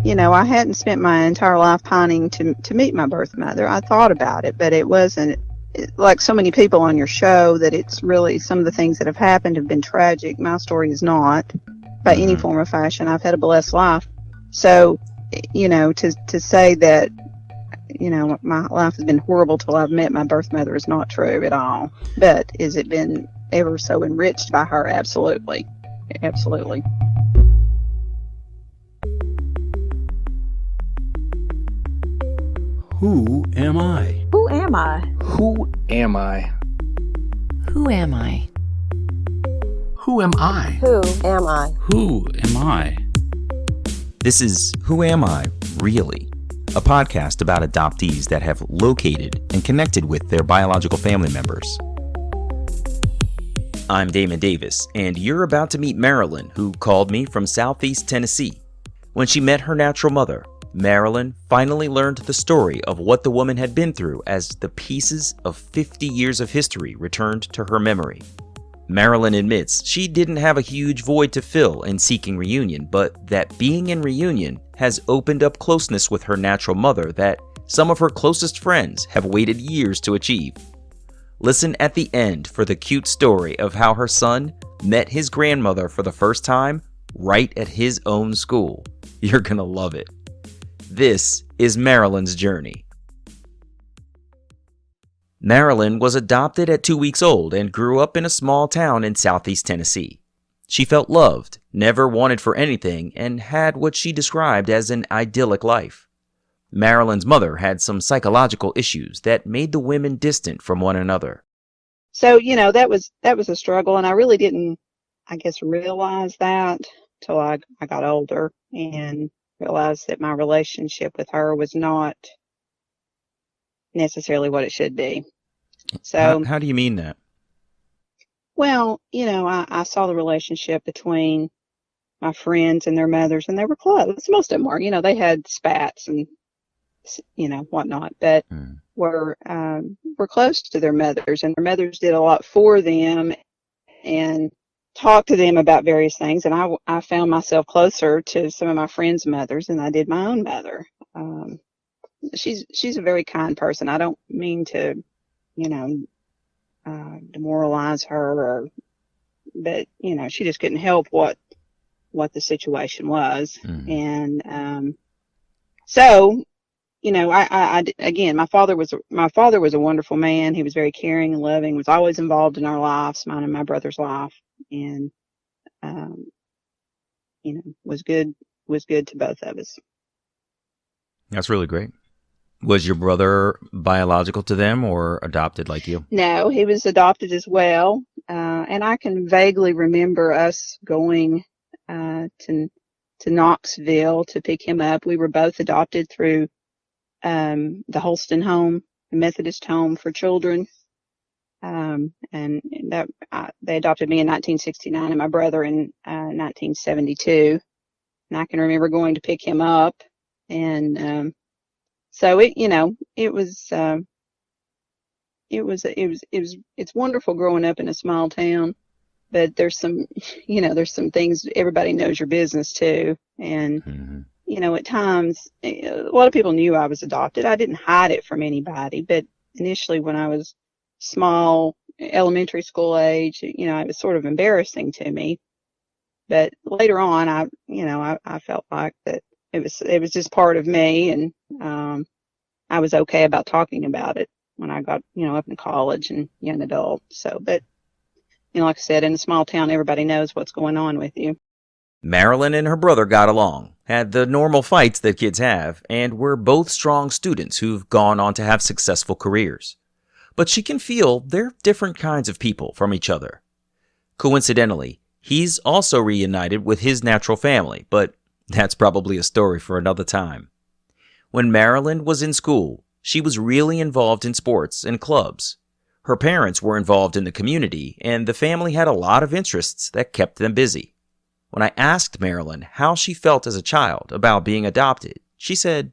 I hadn't spent my entire life pining to meet my birth mother. I thought about it, but it wasn't like so many people on your show that it's really some of the things that have happened have been tragic. My story is not by any Mm-hmm. form or fashion. I've had a blessed life. So, to say that, my life has been horrible till I've met my birth mother is not true at all. But has it been ever so enriched by her? Absolutely. Absolutely. Who am I? Who am I? Who am I? Who am I? Who am I? Who am I? Who am I? This is Who Am I, Really? A podcast about adoptees that have located and connected with their biological family members. I'm Damon Davis, and you're about to meet Marilyn, who called me from Southeast Tennessee. When she met her natural mother, Marilyn finally learned the story of what the woman had been through as the pieces of 50 years of history returned to her memory. Marilyn admits she didn't have a huge void to fill in seeking reunion, but that being in reunion has opened up closeness with her natural mother that some of her closest friends have waited years to achieve. Listen at the end for the cute story of how her son met his grandmother for the first time right at his own school. You're gonna love it. This is Marilyn's journey. Marilyn was adopted at 2 weeks old and grew up in a small town in Southeast Tennessee. She felt loved, never wanted for anything, and had what she described as an idyllic life. Marilyn's mother had some psychological issues that made the women distant from one another. So, that was a struggle, and I really didn't, I guess, realize that till I got older and realized that my relationship with her was not necessarily what it should be. So, How do you mean that? well, I saw the relationship between my friends and their mothers, and they were close. Most of them were, they had spats and, whatnot, but were close to their mothers, and their mothers did a lot for them and talked to them about various things. And I found myself closer to some of my friends' mothers than I did my own mother. She's a very kind person. I don't mean to, demoralize her, but she just couldn't help what the situation was. And so, I again, my father was a wonderful man. He was very caring and loving. Was always involved in our lives, mine and my brother's life, and was good to both of us. That's really great. Was your brother biological to them or adopted like you? No, he was adopted as well. And I can vaguely remember us going to Knoxville to pick him up. We were both adopted through the Holston home, the Methodist home for children. And that they adopted me in 1969 and my brother in 1972. And I can remember going to pick him up, and so it's wonderful growing up in a small town, but there's some things, everybody knows your business too. And, at times, a lot of people knew I was adopted. I didn't hide it from anybody, but initially when I was small, elementary school age, it was sort of embarrassing to me. But later on, I felt like that it was just part of me, and I was okay about talking about it when I got up in college and young adult. So, but like I said, in a small town, everybody knows what's going on with you. Marilyn and her brother got along, had the normal fights that kids have, and were both strong students who've gone on to have successful careers. But she can feel they're different kinds of people from each other. Coincidentally, he's also reunited with his natural family, but that's probably a story for another time. When Marilyn was in school, she was really involved in sports and clubs. Her parents were involved in the community, and the family had a lot of interests that kept them busy. When I asked Marilyn how she felt as a child about being adopted, she said,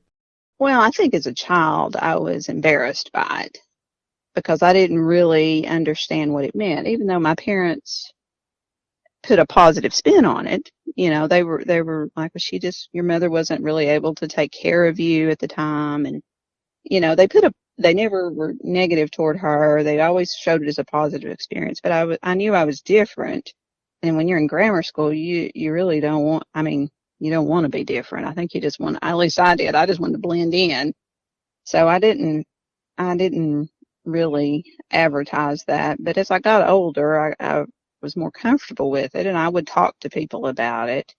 "Well, I think as a child, I was embarrassed by it because I didn't really understand what it meant, even though my parents put a positive spin on it. They were like, well, your mother wasn't really able to take care of you at the time. And, they never were negative toward her. They always showed it as a positive experience, but I knew I was different. And when you're in grammar school, you really don't want, you don't want to be different. I think you just want, at least I did. I just wanted to blend in. So I didn't really advertise that. But as I got older, I was more comfortable with it, and I would talk to people about it.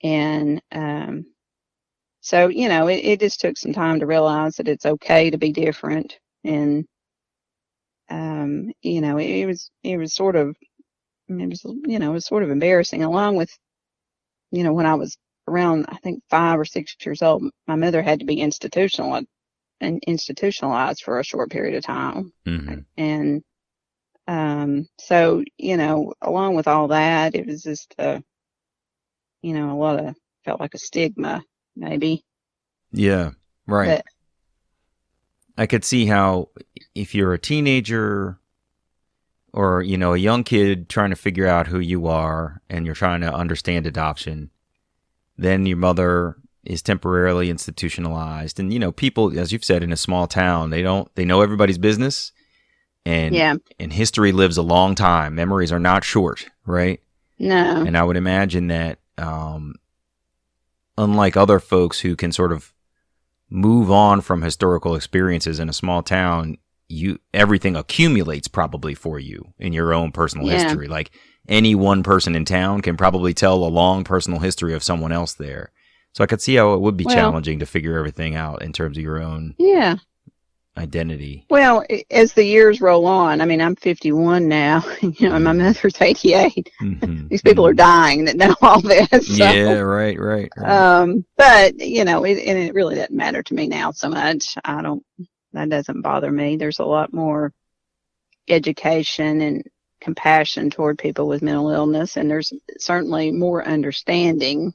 And so, it just took some time to realize that it's okay to be different. And it was sort of embarrassing. Along with, when I was around, I think 5 or 6 years old, my mother had to be institutionalized for a short period of time. Mm-hmm. And so, along with all that, it was just, a lot of, felt like a stigma, maybe. Yeah, right. But, I could see how if you're a teenager or, a young kid trying to figure out who you are and you're trying to understand adoption, then your mother is temporarily institutionalized. And, people, as you've said, in a small town, they know everybody's business. And history lives a long time. Memories are not short, right? No. And I would imagine that unlike other folks who can sort of move on from historical experiences in a small town, everything accumulates probably for you in your own personal history. Like any one person in town can probably tell a long personal history of someone else there. So I could see how it would be challenging to figure everything out in terms of your own identity. Well, as the years roll on, I'm 51 now, and my mother's 88. Mm-hmm. These people are dying that know all this. So. Yeah, right. But, it really doesn't matter to me now so much. That doesn't bother me. There's a lot more education and compassion toward people with mental illness, and there's certainly more understanding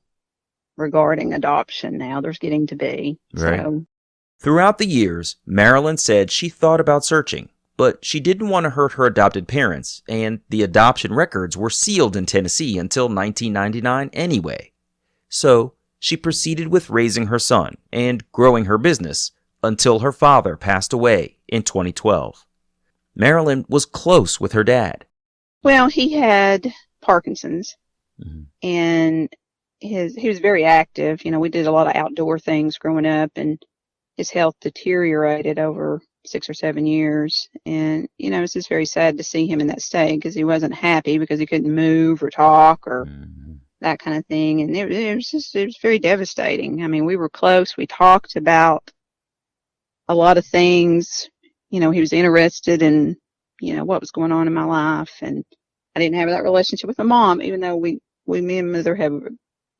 regarding adoption now. There's getting to be. Right. So. Throughout the years, Marilyn said she thought about searching, but she didn't want to hurt her adopted parents, and the adoption records were sealed in Tennessee until 1999 anyway. So she proceeded with raising her son and growing her business until her father passed away in 2012. Marilyn was close with her dad. Well, he had Parkinson's, and he was very active. We did a lot of outdoor things growing up, and his health deteriorated over 6 or 7 years. And, it's just very sad to see him in that state because he wasn't happy because he couldn't move or talk or that kind of thing. And it was very devastating. We were close. We talked about a lot of things. He was interested in, what was going on in my life. And I didn't have that relationship with my mom, even though me and mother have,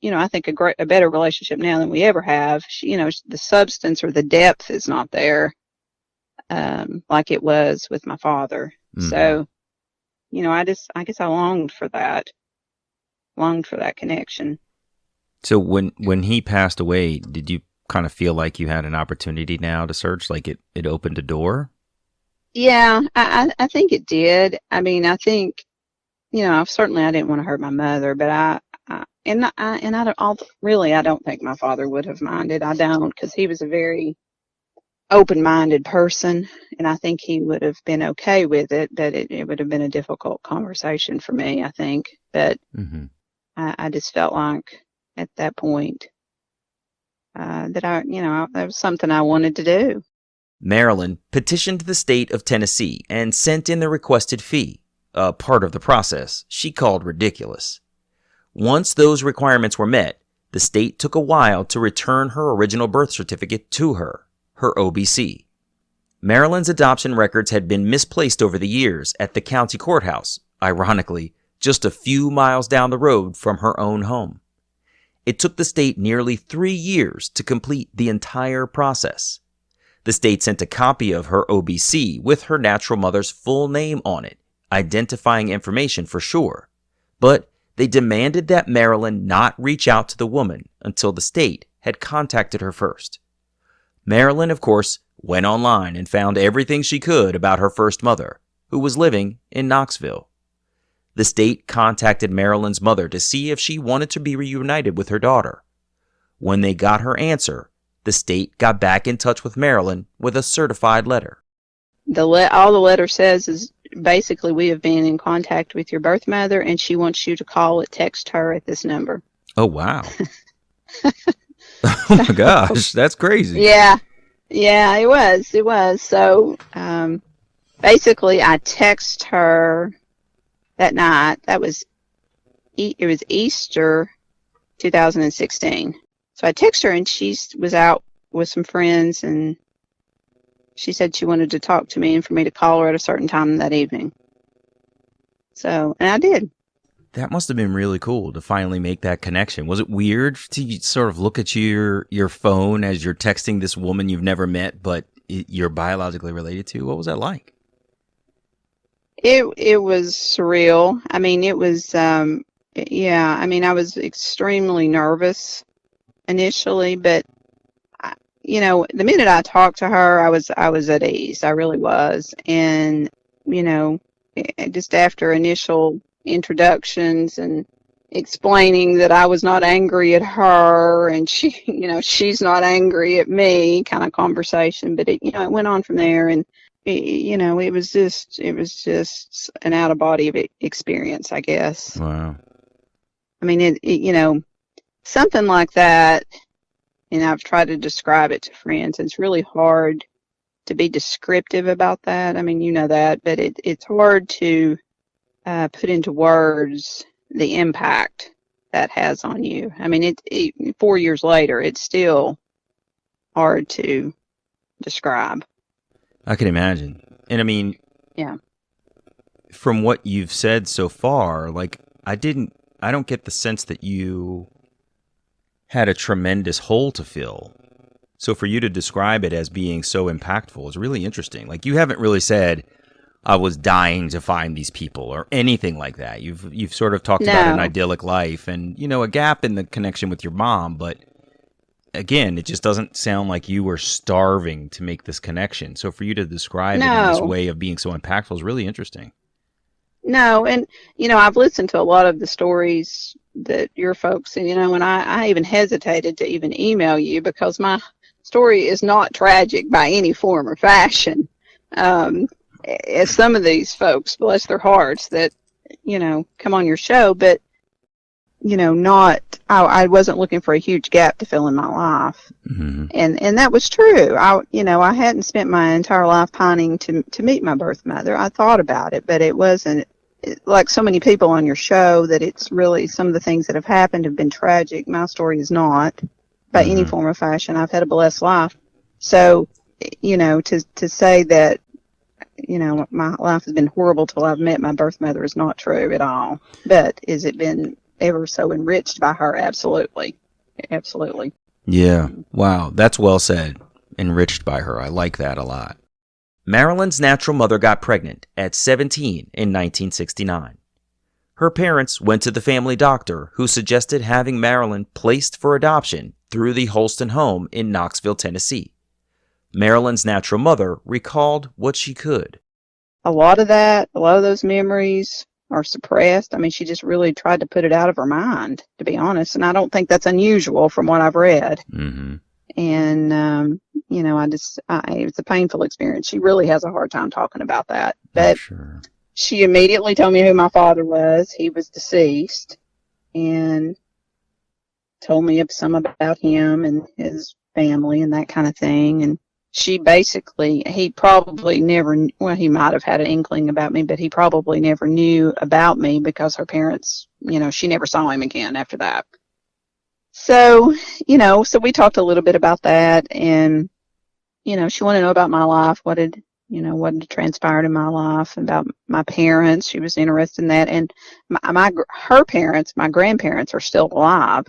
I think a better relationship now than we ever have. The substance or the depth is not there, like it was with my father. So, I guess I longed for that connection. So when he passed away, did you kind of feel like you had an opportunity now to search, like it opened a door? Yeah, I think it did. I think, certainly I didn't want to hurt my mother, but I don't think my father would have minded. I don't, because he was a very open-minded person, and I think he would have been okay with it, but it would have been a difficult conversation for me, I think. But I just felt like at that point that that was something I wanted to do. Marilyn petitioned the state of Tennessee and sent in the requested fee, a part of the process she called ridiculous. Once those requirements were met, the state took a while to return her original birth certificate to her OBC. Marilyn's adoption records had been misplaced over the years at the county courthouse, ironically, just a few miles down the road from her own home. It took the state nearly 3 years to complete the entire process. The state sent a copy of her OBC with her natural mother's full name on it, identifying information for sure. But they demanded that Marilyn not reach out to the woman until the state had contacted her first. Marilyn, of course, went online and found everything she could about her first mother, who was living in Knoxville. The state contacted Marilyn's mother to see if she wanted to be reunited with her daughter. When they got her answer, the state got back in touch with Marilyn with a certified letter. All the letter says is basically, we have been in contact with your birth mother, and she wants you to call or text her at this number. Oh, wow. Oh, my gosh. That's crazy. Yeah, it was. So basically, I text her that night. It was Easter 2016. So I text her, and she was out with some friends, and she said she wanted to talk to me and for me to call her at a certain time that evening. So, and I did. That must have been really cool to finally make that connection. Was it weird to sort of look at your phone as you're texting this woman you've never met, but you're biologically related to? What was that like? It was surreal. I mean, it was, yeah, I mean, I was extremely nervous initially, but the minute I talked to her, I was at ease. I really was. And, just after initial introductions and explaining that I was not angry at her and she's not angry at me kind of conversation, but it went on from there, and it was just an out of body experience, I guess. Wow. I mean, something like that, and I've tried to describe it to friends. It's really hard to be descriptive about that. I mean, you know that, but it's hard to put into words the impact that has on you. I mean, 4 years later, it's still hard to describe. I can imagine. And I mean, yeah. From what you've said so far, like, I don't get the sense that you had a tremendous hole to fill. So for you to describe it as being so impactful is really interesting. Like, you haven't really said, I was dying to find these people or anything like that. You've sort of talked about an idyllic life and, a gap in the connection with your mom. But again, it just doesn't sound like you were starving to make this connection. So for you to describe it in this way of being so impactful is really interesting. No, and, I've listened to a lot of the stories that your folks, and, and I even hesitated to even email you because my story is not tragic by any form or fashion. As some of these folks, bless their hearts, that, come on your show, but, I wasn't looking for a huge gap to fill in my life. Mm-hmm. And that was true. I hadn't spent my entire life pining to meet my birth mother. I thought about it, but it wasn't like so many people on your show that it's really, some of the things that have happened have been tragic. My story is not by any form or fashion. I've had a blessed life. So, to say that, my life has been horrible till I've met my birth mother is not true at all. But has it been ever so enriched by her? Absolutely. Absolutely. Yeah. Wow. That's well said. Enriched by her. I like that a lot. Marilyn's natural mother got pregnant at 17 in 1969. Her parents went to the family doctor, who suggested having Marilyn placed for adoption through the Holston home in Knoxville, Tennessee. Marilyn's natural mother recalled what she could. A lot of those memories are suppressed. I mean, she just really tried to put it out of her mind, to be honest. And I don't think that's unusual from what I've read. Mm-hmm. And, it's a painful experience. She really has a hard time talking about that. But sure. She immediately told me who my father was. He was deceased, and told me some about him and his family and that kind of thing. And he probably never, he might have had an inkling about me, but he probably never knew about me because her parents, she never saw him again after that. So, so we talked a little bit about that, and, she wanted to know about my life, what had transpired in my life, about my parents. She was interested in that. And her parents, my grandparents, are still alive.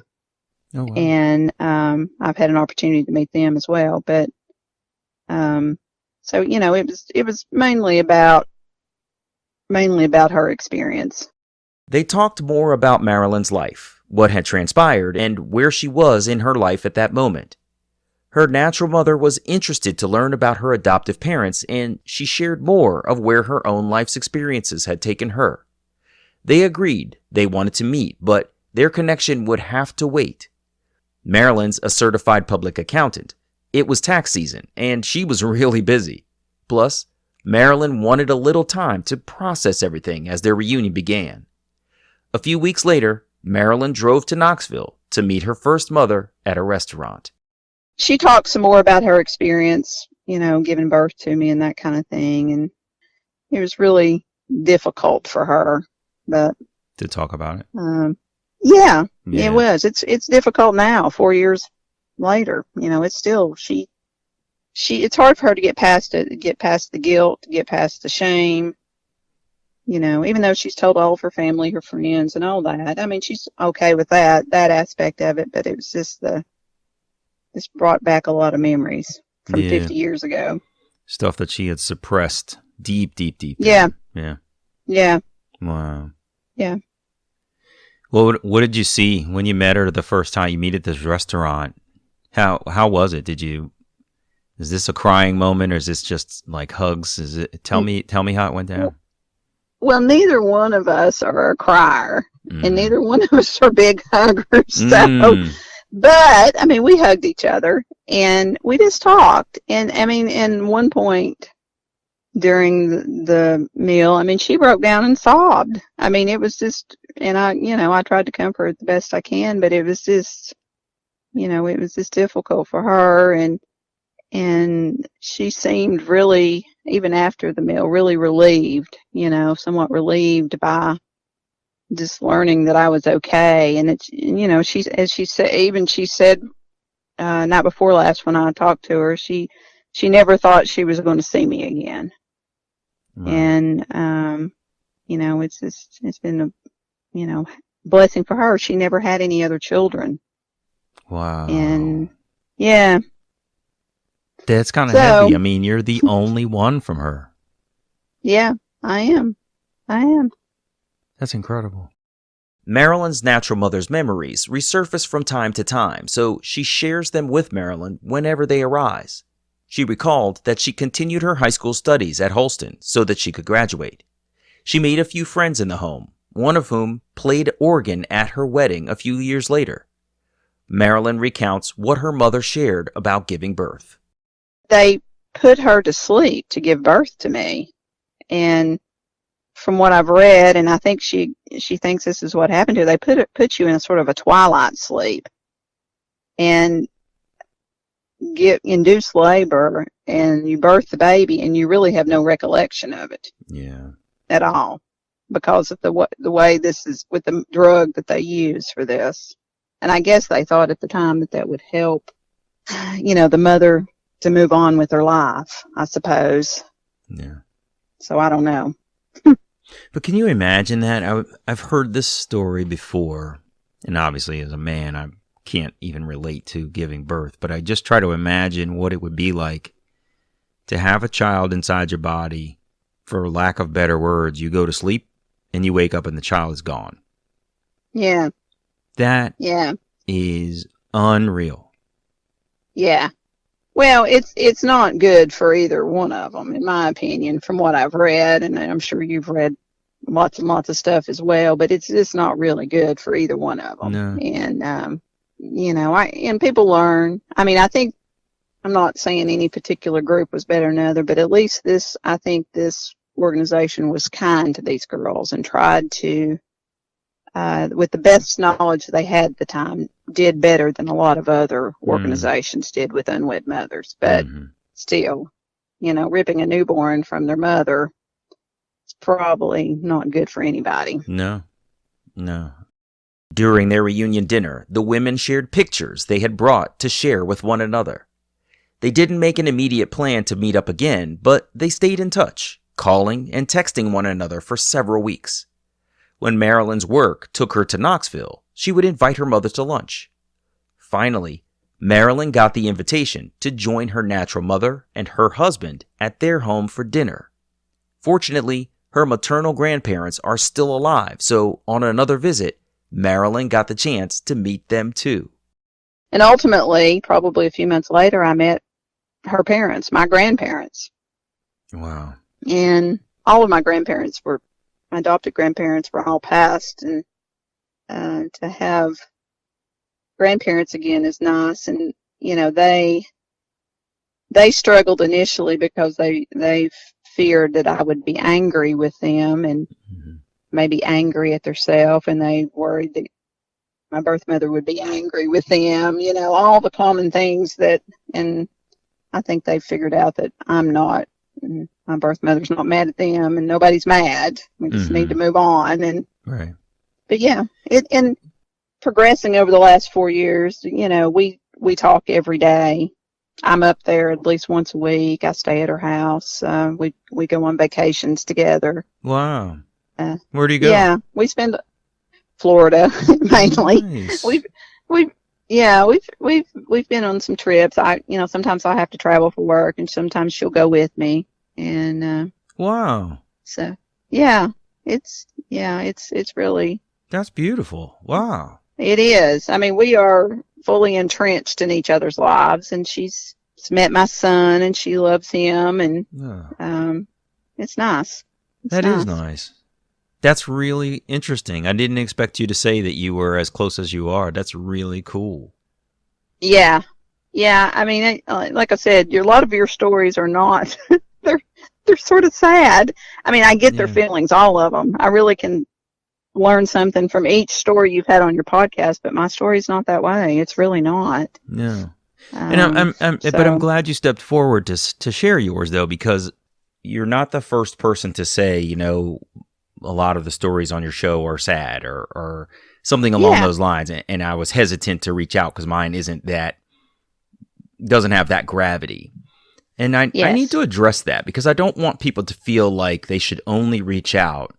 Oh, wow. And I've had an opportunity to meet them as well. But so it was mainly about her experience. They talked more about Marilyn's life, what had transpired, and where she was in her life at that moment. Her natural mother was interested to learn about her adoptive parents, and she shared more of where her own life's experiences had taken her. They agreed they wanted to meet, but their connection would have to wait. Marilyn's a certified public accountant. It was tax season, and she was really busy. Plus, Marilyn wanted a little time to process everything as their reunion began. A few weeks later, Marilyn drove to Knoxville to meet her first mother at a restaurant. She talked some more about her experience, giving birth to me and that kind of thing. And it was really difficult for her. But to talk about it? Yeah, it was. It's difficult now, 4 years later. It's still, it's hard for her to get past it, get past the guilt, get past the shame. Even though she's told all of her family, her friends, and all that. I mean, she's okay with that aspect of it, but it was just this brought back a lot of memories from 50 years ago. Stuff that she had suppressed deep. Yeah. Yeah. Yeah. Wow. Yeah. Well, what did you see when you met her the first time you meet at this restaurant? How was it? Is this a crying moment, or is this just like hugs? Tell me how it went down. Well, neither one of us are a crier, and neither one of us are big huggers. So, but I mean, we hugged each other and we just talked. And I mean, in one point during the meal, I mean, she broke down and sobbed. I mean, it was just, and I tried to comfort her the best I can, but it was just, it was just difficult for her. And she seemed really, even after the meal, really relieved, somewhat relieved by just learning that I was okay. And it's, she said, not before last when I talked to her, she never thought she was going to see me again. Wow. And, it's been a, blessing for her. She never had any other children. Wow. And yeah. That's kind of heavy. I mean, you're the only one from her. Yeah, I am. That's incredible. Marilyn's natural mother's memories resurface from time to time, so she shares them with Marilyn whenever they arise. She recalled that she continued her high school studies at Holston so that she could graduate. She made a few friends in the home, one of whom played organ at her wedding a few years later. Marilyn recounts what her mother shared about giving birth. They put her to sleep to give birth to me. And from what I've read, and I think she thinks this is what happened to her, they put you in a sort of a twilight sleep and induce labor, and you birth the baby, and you really have no recollection of it. Yeah. At all, because of the way this is with the drug that they use for this. And I guess they thought at the time that would help, the mother to move on with her life, I suppose. Yeah. So I don't know. But can you imagine that? I've heard this story before, and obviously as a man, I can't even relate to giving birth, but I just try to imagine what it would be like to have a child inside your body. For lack of better words, you go to sleep and you wake up and the child is gone. Yeah. That is unreal. Yeah. Well, it's not good for either one of them, in my opinion, from what I've read, and I'm sure you've read lots and lots of stuff as well, but it's just not really good for either one of them. No. And, and people learn. I mean, I think, I'm not saying any particular group was better than another, but at least I think this organization was kind to these girls and tried to, with the best knowledge they had at the time, did better than a lot of other organizations did with unwed mothers. But still, ripping a newborn from their mother is probably not good for anybody. No. During their reunion dinner, the women shared pictures they had brought to share with one another. They didn't make an immediate plan to meet up again, but they stayed in touch, calling and texting one another for several weeks. When Marilyn's work took her to Knoxville, she would invite her mother to lunch. Finally, Marilyn got the invitation to join her natural mother and her husband at their home for dinner. Fortunately, her maternal grandparents are still alive, so on another visit, Marilyn got the chance to meet them too. And ultimately, probably a few months later, I met her parents, my grandparents. Wow. And all of my grandparents were my adopted grandparents were all passed, and to have grandparents again is nice. And they struggled initially because they feared that I would be angry with them and maybe angry at themselves, and they worried that my birth mother would be angry with them, all the common things and I think they figured out that I'm not, and my birth mother's not mad at them, and nobody's mad. We just need to move on. And right. But yeah, and progressing over the last 4 years, we talk every day. I'm up there at least once a week. I stay at her house. We go on vacations together. Wow. Where do you go? Yeah, we spend Florida mainly. Nice. We've been on some trips. Sometimes I have to travel for work, and sometimes she'll go with me. And wow. So yeah, it's really, that's beautiful. Wow. it is. I mean, we are fully entrenched in each other's lives, and she's met my son, and she loves him, and it's nice. That is nice. That's really interesting. I didn't expect you to say that you were as close as you are. That's really cool. Yeah. I mean, like I said, a lot of your stories are not. they're sort of sad. I mean, I get their feelings, all of them. I really can learn something from each story you've had on your podcast, but my story's not that way. It's really not. No. And but I'm glad you stepped forward to share yours, though, because you're not the first person to say, a lot of the stories on your show are sad or something along those lines. And I was hesitant to reach out because mine doesn't have that gravity. And I need to address that because I don't want people to feel like they should only reach out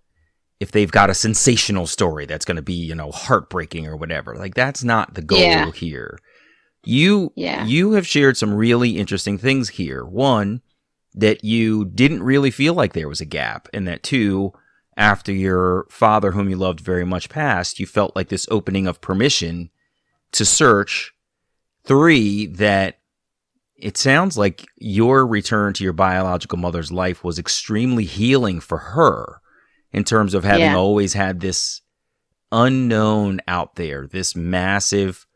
if they've got a sensational story that's going to be, heartbreaking or whatever. Like, that's not the goal here. You have shared some really interesting things here. One, that you didn't really feel like there was a gap, and that two, after your father, whom you loved very much, passed, you felt like this opening of permission to search. Three, that it sounds like your return to your biological mother's life was extremely healing for her in terms of having always had this unknown out there, this massive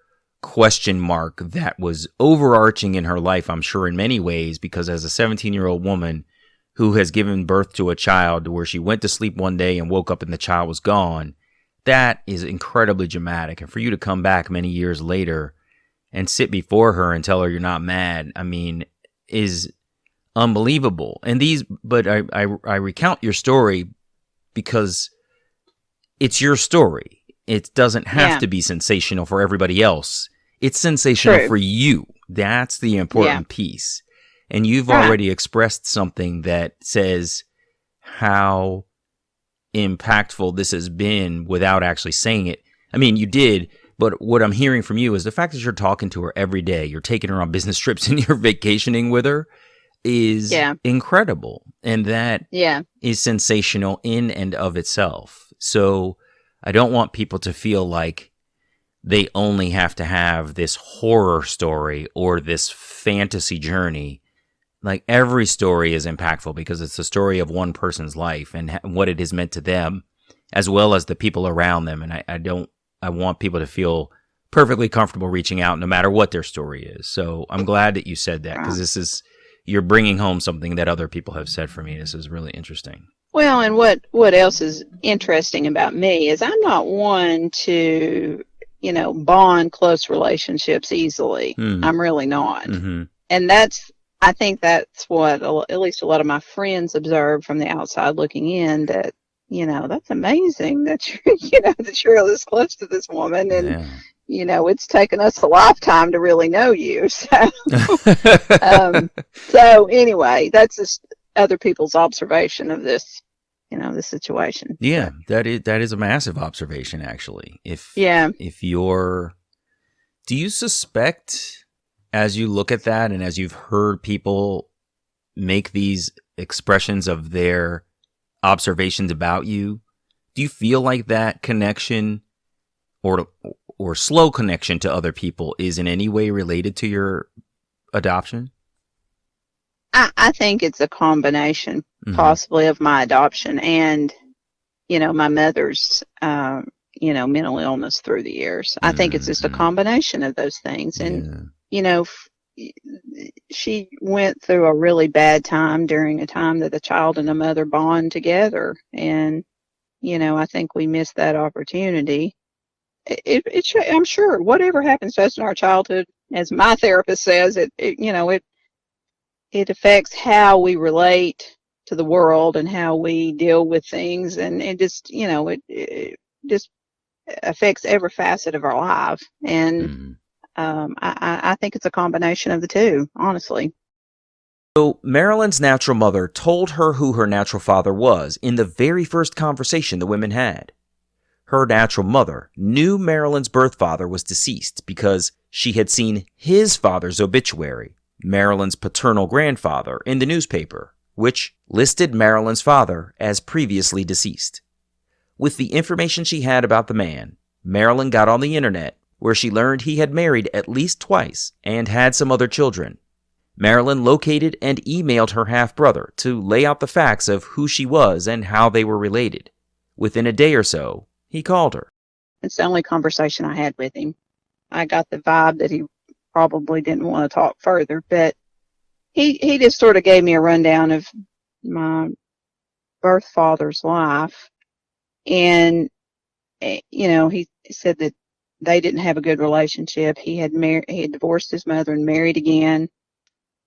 question mark that was overarching in her life, I'm sure, in many ways, because as a 17-year-old woman who has given birth to a child where she went to sleep one day and woke up and the child was gone, that is incredibly dramatic. And for you to come back many years later and sit before her and tell her you're not mad, I mean, is unbelievable. And but I recount your story because it's your story. It doesn't have to be sensational for everybody else. It's sensational for you. That's the important piece. And you've already expressed something that says how impactful this has been without actually saying it. I mean, you did, but what I'm hearing from you is the fact that you're talking to her every day, you're taking her on business trips and you're vacationing with her is incredible. And that is sensational in and of itself. So I don't want people to feel like they only have to have this horror story or this fantasy journey. Like, every story is impactful because it's the story of one person's life and what it has meant to them, as well as the people around them. And I want people to feel perfectly comfortable reaching out no matter what their story is. So I'm glad that you said that, because you're bringing home something that other people have said for me. This is really interesting. Well, and what else is interesting about me is I'm not one to, bond close relationships easily. I'm really not. Mm-hmm. And I think that's what at least a lot of my friends observe from the outside looking in, that, that's amazing that you're this close to this woman, and, it's taken us a lifetime to really know you. So, so anyway, that's just other people's observation of this, this situation. Yeah, that is a massive observation, actually. Do you suspect, as you look at that and as you've heard people make these expressions of their observations about you, do you feel like that connection or slow connection to other people is in any way related to your adoption? I think it's a combination, possibly, of my adoption and my mother's, mental illness through the years. I think it's just a combination of those things. And, she went through a really bad time during a time that a child and a mother bond together. And, I think we missed that opportunity. I'm sure whatever happens to us in our childhood, as my therapist says, it affects how we relate to the world and how we deal with things. And it just, it just affects every facet of our life. And I think it's a combination of the two, honestly. So Marilyn's natural mother told her who her natural father was in the very first conversation the women had. Her natural mother knew Marilyn's birth father was deceased because she had seen his father's obituary, Marilyn's paternal grandfather, in the newspaper, which listed Marilyn's father as previously deceased. With the information she had about the man, Marilyn got on the internet, where she learned he had married at least twice and had some other children. Marilyn located and emailed her half-brother to lay out the facts of who she was and how they were related. Within a day or so, he called her. It's the only conversation I had with him. I got the vibe that he probably didn't want to talk further, but he just sort of gave me a rundown of my birth father's life. And, he said that they didn't have a good relationship. He had divorced his mother and married again.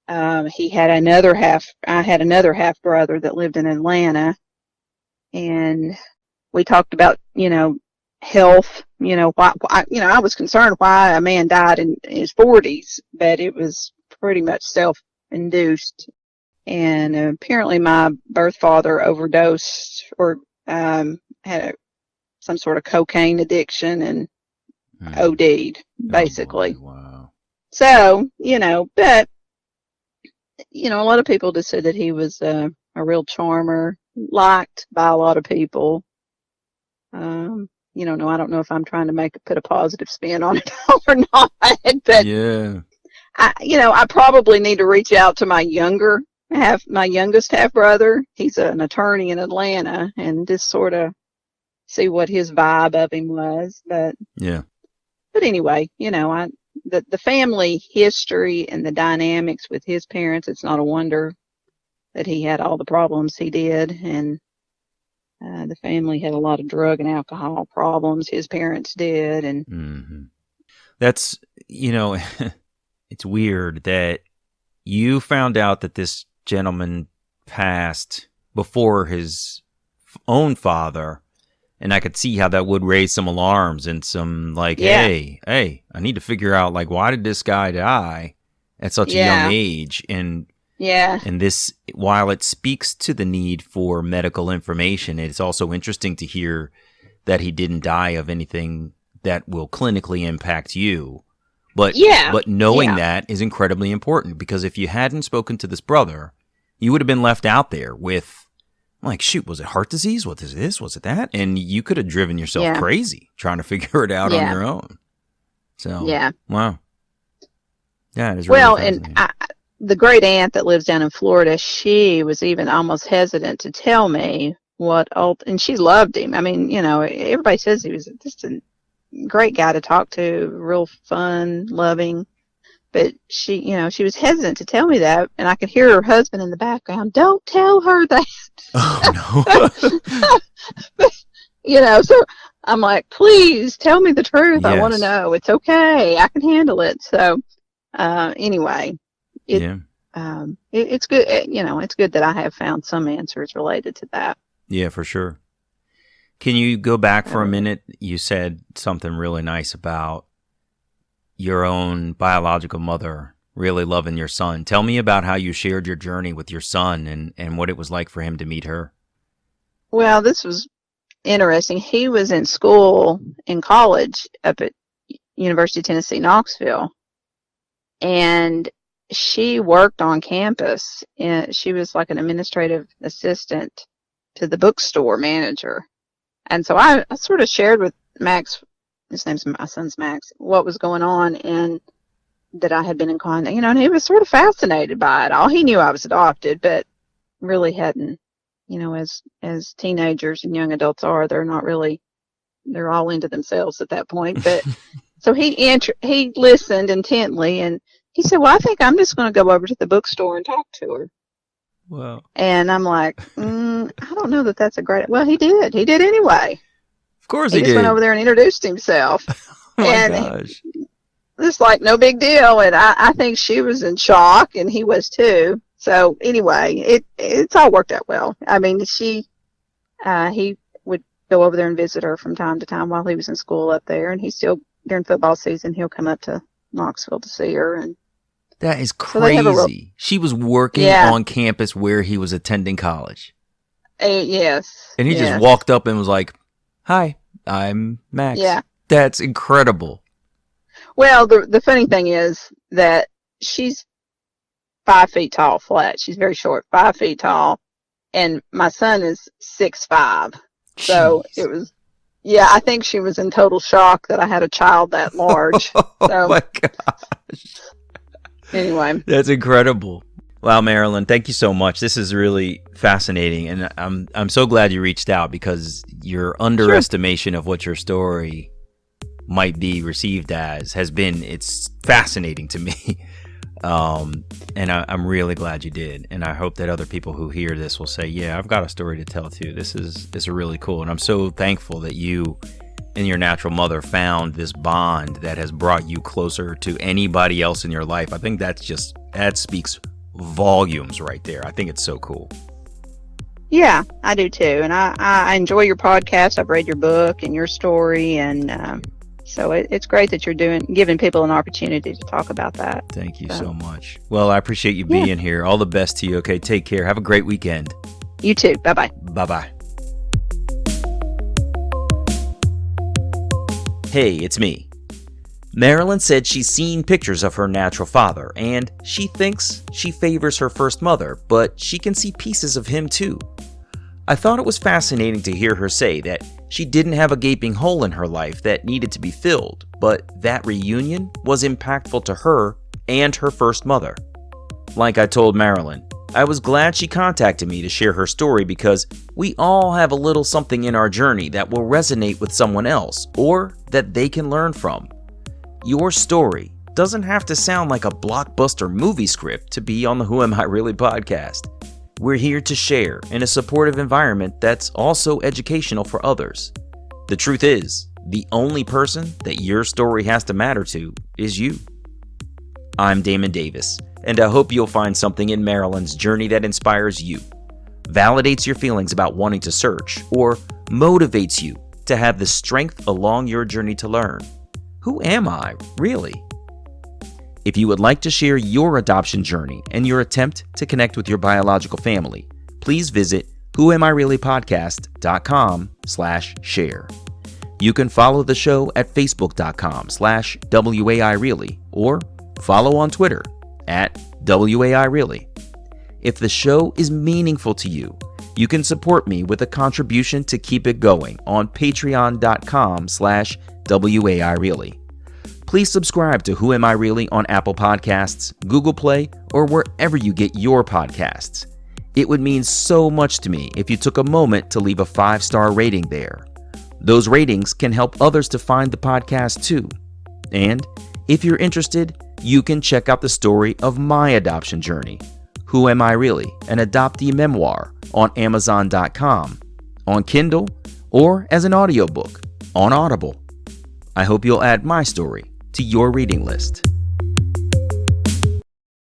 I had another half brother that lived in Atlanta, and we talked about, health, why, I was concerned why a man died in his 40s, but it was pretty much self-induced. And apparently my birth father overdosed or had some sort of cocaine addiction and OD'd, basically. Oh, wow. So, but, a lot of people just said that he was a real charmer, liked by a lot of people. No, I don't know if I'm trying to put a positive spin on it or not, but yeah. I probably need to reach out to my youngest half brother. He's an attorney in Atlanta, and just sort of see what his vibe of him was. But anyway, the family history and the dynamics with his parents, it's not a wonder that he had all the problems he did. And the family had a lot of drug and alcohol problems. His parents did. And that's, it's weird that you found out that this gentleman passed before his own father. And I could see how that would raise some alarms and some hey, I need to figure out why did this guy die at such a young age? And this, while it speaks to the need for medical information, it's also interesting to hear that he didn't die of anything that will clinically impact you. But knowing that is incredibly important, because if you hadn't spoken to this brother, you would have been left out there with, shoot, was it heart disease? What is this? Was it that? And you could have driven yourself crazy trying to figure it out on your own. So, wow. Yeah, it is really fascinating. And the great aunt that lives down in Florida, she was even almost hesitant to tell me and she loved him. I mean, everybody says he was just a great guy to talk to, real fun, loving. But she was hesitant to tell me that, and I could hear her husband in the background, "Don't tell her that." Oh, no. So I'm like, please tell me the truth. Yes. I want to know. It's okay. I can handle it. So anyway, it's good. It's good that I have found some answers related to that. Yeah, for sure. Can you go back for a minute? You said something really nice about your own biological mother really loving your son. Tell me about how you shared your journey with your son and what it was like for him to meet her. Well, this was interesting. He was in college up at University of Tennessee, Knoxville, and she worked on campus, and she was like an administrative assistant to the bookstore manager. And so I sort of shared with Max, my son's Max, what was going on, and that I had been in contact, and he was sort of fascinated by it all. He knew I was adopted, but really hadn't, as teenagers and young adults are, they're all into themselves at that point. But so he listened intently, and he said, "Well, I think I'm just going to go over to the bookstore and talk to her." Wow. And I'm like, I don't know that that's a great. Well, he did. He did anyway. Of course He he just did. went over there and introduced himself. Oh my and gosh. it's like no big deal. And I think she was in shock, and he was too. So anyway, it's all worked out well. I mean, he would go over there and visit her from time to time while he was in school up there, and he still, during football season, he'll come up to Knoxville to see her. And That is so they have a crazy. She was working Yeah. on campus where he was attending college. Yes. And he yes. just walked up and was like, "Hi, I'm Max." Yeah. That's incredible. Well, the funny thing is that she's 5 feet tall, flat. She's very short, 5 feet tall, and my son is 6'5". So Jeez. it was, yeah. I think she was in total shock that I had a child that large. Oh So my gosh. anyway, That's incredible. Wow, Marilyn, thank you so much. This is really fascinating, and I'm so glad you reached out, because your underestimation of what your story might be received as it's fascinating to me. And I'm really glad you did, and I hope that other people who hear this will say, "Yeah, I've got a story to tell too." This is really cool, and I'm so thankful that you and your natural mother found this bond that has brought you closer to anybody else in your life. I think that speaks volumes right there. I think it's so cool. yeah, I do too, and I enjoy your podcast. I've read your book and your story, and so it's great that you're giving people an opportunity to talk about that. Thank you so much. Well, I appreciate you being here. All the best to you. Okay, take care. Have a great weekend. You too. Bye bye. Bye-bye. Hey, it's me. Marilyn said she's seen pictures of her natural father, and she thinks she favors her first mother, but she can see pieces of him too. I thought it was fascinating to hear her say that she didn't have a gaping hole in her life that needed to be filled, but that reunion was impactful to her and her first mother. Like I told Marilyn, I was glad she contacted me to share her story, because we all have a little something in our journey that will resonate with someone else, or that they can learn from. Your story doesn't have to sound like a blockbuster movie script to be on the Who Am I Really podcast. We're here to share in a supportive environment that's also educational for others. The truth is, the only person that your story has to matter to is you. I'm Damon Davis, and I hope you'll find something in Marilyn's journey that inspires you, validates your feelings about wanting to search, or motivates you to have the strength along your journey to learn. Who am I, really? If you would like to share your adoption journey and your attempt to connect with your biological family, please visit whoamireallypodcast.com/share. You can follow the show at facebook.com/WAIReally, or follow on Twitter @WAIReally. If the show is meaningful to you, you can support me with a contribution to keep it going on patreon.com/WAIReally. Please subscribe to Who Am I Really on Apple Podcasts, Google Play, or wherever you get your podcasts. It would mean so much to me if you took a moment to leave a 5-star rating there. Those ratings can help others to find the podcast too. And if you're interested, you can check out the story of my adoption journey, Who Am I Really? An Adoptee Memoir, on Amazon.com, on Kindle, or as an audiobook on Audible. I hope you'll add my story to your reading list.